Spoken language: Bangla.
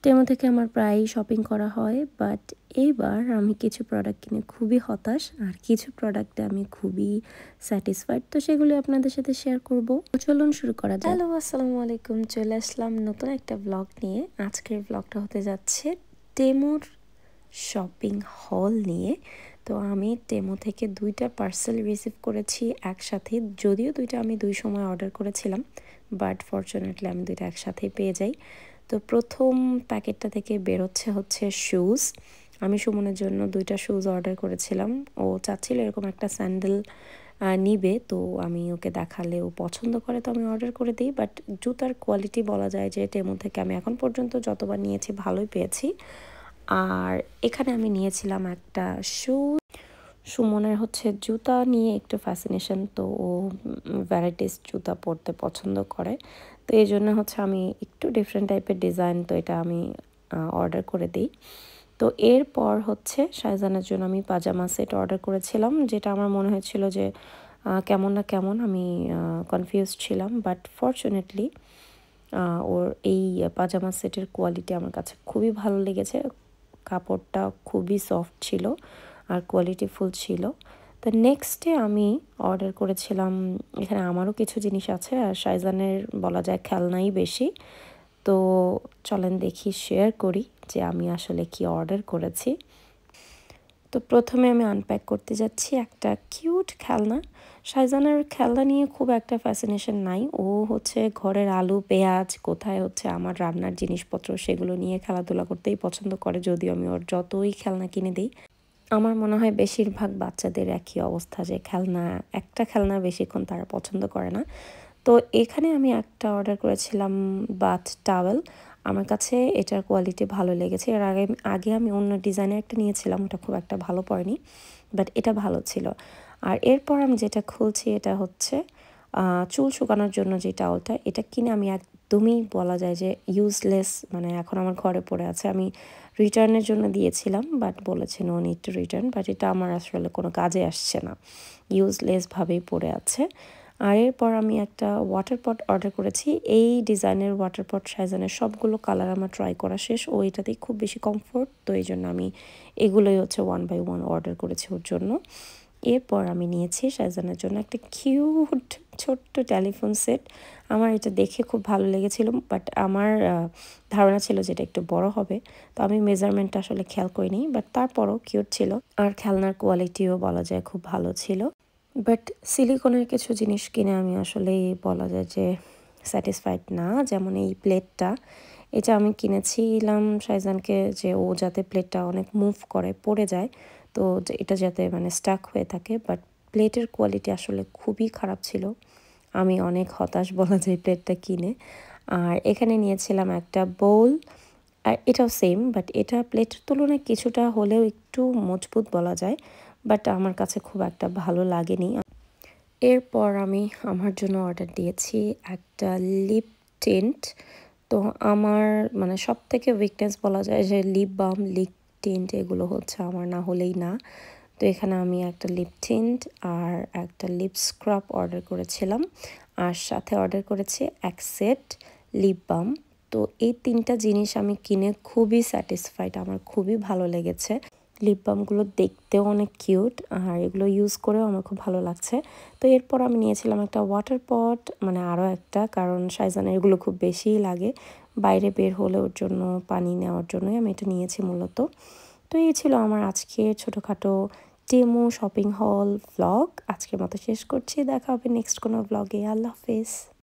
টেমো থেকে আমার প্রায়ই শপিং করা হয়, বাট এইবার আমি কিছু প্রোডাক্ট কিনে খুবই হতাশ আর কিছু প্রোডাক্টে আমি খুবই স্যাটিসফাইড। তো সেগুলো আপনাদের সাথে শেয়ার করব। চলুন শুরু করা যাক। হ্যালো, আসসালামু আলাইকুম। চলে আসলাম নতুন একটা ব্লগ নিয়ে। আজকের ব্লগটা হতে যাচ্ছে টেমোর শপিং হল নিয়ে। তো আমি টেমো থেকে 2টা পার্সেল রিসিভ করেছি একসাথে, যদিও দুইটা আমি 2 সময় অর্ডার করেছিলাম, বাট ফরচুনেটলি আমি দুইটা একসাথেই পেয়ে যাই। তো প্রথম প্যাকেটটা থেকে বেরোচ্ছে হচ্ছে শুজ। আমি সুমনের জন্য 2টা শুজ অর্ডার করেছিলাম। ও চাচ্ছিল এরকম একটা স্যান্ডেল নিবে, তো আমি ওকে দেখালে ও পছন্দ করে, তো আমি অর্ডার করে দিই। বাট জুতার কোয়ালিটি বলা যায় যে টেমো থেকে আমি এখন পর্যন্ত যতবার নিয়েছি ভালোই পেয়েছি। আর এখানে আমি নিয়েছিলাম একটা সুমনের হচ্ছে জুতা নিয়ে একটু ফ্যাসিনেশন, তো ও ভ্যারাইটিস জুতা পরতে পছন্দ করে। তো এই জন্য হচ্ছে আমি একটু ডিফারেন্ট টাইপের ডিজাইন, তো এটা আমি অর্ডার করে দিই। তো এরপর হচ্ছে শাহজানের জন্য আমি পাজামা সেট অর্ডার করেছিলাম, যেটা আমার মনে হয়েছিল যে কেমন না কেমন, আমি কনফিউজ ছিলাম। বাট ফরচুনেটলি ওর এই পাজামা সেটের কোয়ালিটি আমার কাছে খুবই ভালো লেগেছে। কাপড়টা খুবই সফট ছিল আর কোয়ালিটিফুল ছিল। তো নেক্সট ডে আমি অর্ডার করেছিলাম, এখানে আমারও কিছু জিনিস আছে আর শাইজানের বলা যায় খেলনাই বেশি। তো চলেন দেখি, শেয়ার করি যে আমি আসলে কি অর্ডার করেছি। তো প্রথমে আমি আনপ্যাক করতে যাচ্ছি একটা কিউট খেলনা। শাইজানের খেলনা নিয়ে খুব একটা ফ্যাসিনেশন নাই, ও হচ্ছে ঘরের আলু পেঁয়াজ কোথায় হচ্ছে আমার রান্নার জিনিসপত্র সেগুলো নিয়ে খেলাধুলা করতেই পছন্দ করে, যদিও আমি ওর যতই খেলনা কিনে দিই। আমার মনে হয় বেশিরভাগ বাচ্চাদের একই অবস্থা, যে একটা খেলনা বেশিক্ষণ তারা পছন্দ করে না। তো এখানে আমি একটা অর্ডার করেছিলাম বাথ টাওয়েল। আমার কাছে এটার কোয়ালিটি ভালো লেগেছে। এর আগে আমি অন্য ডিজাইনের একটা নিয়েছিলাম, ওটা খুব একটা ভালো পড়েনি, বাট এটা ভালো ছিল। আর এরপর আমি যেটা খুলছি এটা হচ্ছে চুল শুকানোর জন্য যে টাওয়েলটা, এটা কিনে আমি একদমই বলা যায় যে ইউজলেস, মানে এখন আমার ঘরে পড়ে আছে। আমি রিটার্নের জন্য দিয়েছিলাম, বাট বলেছে no need to return, but এটা আমার আসলে কোনো কাজে আসছে না, ইউজলেসভাবেই পড়ে আছে। আর এরপর আমি একটা ওয়াটার পট অর্ডার করেছি। এই ডিজাইনের ওয়াটার পট শাইজানের সবগুলো কালার আমার ট্রাই করা শেষ, ও এটাতেই খুব বেশি কমফোর্ট, তো এই জন্য আমি এগুলোই হচ্ছে 1 বাই 1 অর্ডার করেছি ওর জন্য। এরপর আমি নিয়েছি শাইজানের জন্য একটা কিউট ছোট্ট টেলিফোন সেট। আমার এটা দেখে খুব ভালো লেগেছিল, বাট আমার ধারণা ছিল যে এটা একটু বড় হবে, তো আমি মেজারমেন্টটা আসলে খেয়াল করিনি, বাট তারপরও কিউট ছিল। আর খেলনার কোয়ালিটিও বলা যায় খুব ভালো ছিল। বাট সিলিকনের কিছু জিনিস কিনে আমি আসলে বলা যায় যে স্যাটিসফাইড না। যেমন এই প্লেটটা, এটা আমি কিনেছিলাম শাইজানকে যে ও যাতে প্লেটটা অনেক মুভ করে পড়ে যায়, তো এটা যাতে মানে স্টাক হয়ে থাকে। বাট প্লেটের কোয়ালিটি আসলে খুবই খারাপ ছিল, আমি অনেক হতাশ বলা যায় প্লেটটা কিনে। আর এখানে নিয়েছিলাম একটা বোল, আর এটাও সেম, বাট এটা প্লেটের তুলনায় কিছুটা হলেও একটু মজবুত বলা যায়, বাট আমার কাছে খুব একটা ভালো লাগেনি। এরপর আমি আমার জন্য অর্ডার দিয়েছি একটা লিপ টিন্ট। তো আমার মানে সব থেকে উইকনেস বলা যায় যে লিপ বাম, লিপ টিন্ট এগুলো হচ্ছে আমার না হলেই না। তো এখানে আমি একটা লিপ টিন্ট আর একটা লিপ স্ক্রাব অর্ডার করেছিলাম, আর সাথে অর্ডার করেছি এক সেট লিপ বাম। তো এই 3টা জিনিস আমি কিনে খুবই স্যাটিসফাইড, আমার খুবই ভালো লেগেছে। লিপ বামগুলো দেখতেও অনেক কিউট, আর এগুলো ইউজ করেও আমার খুব ভালো লাগছে। তো এরপর আমি নিয়েছিলাম একটা ওয়াটার পট, মানে আরও একটা, কারণ শাইজানের এগুলো খুব বেশিই লাগে বাইরে বের হলে, ওর জন্য পানি নেওয়ার জন্যই আমি এটা নিয়েছি মূলত। তো এই ছিল আমার আজকের ছোটোখাটো টেমো শপিং হল ভ্লগ। আজকের মতো শেষ করছি, দেখা হবে নেক্সট কোনো ভ্লগে। আল্লাহ হাফেজ।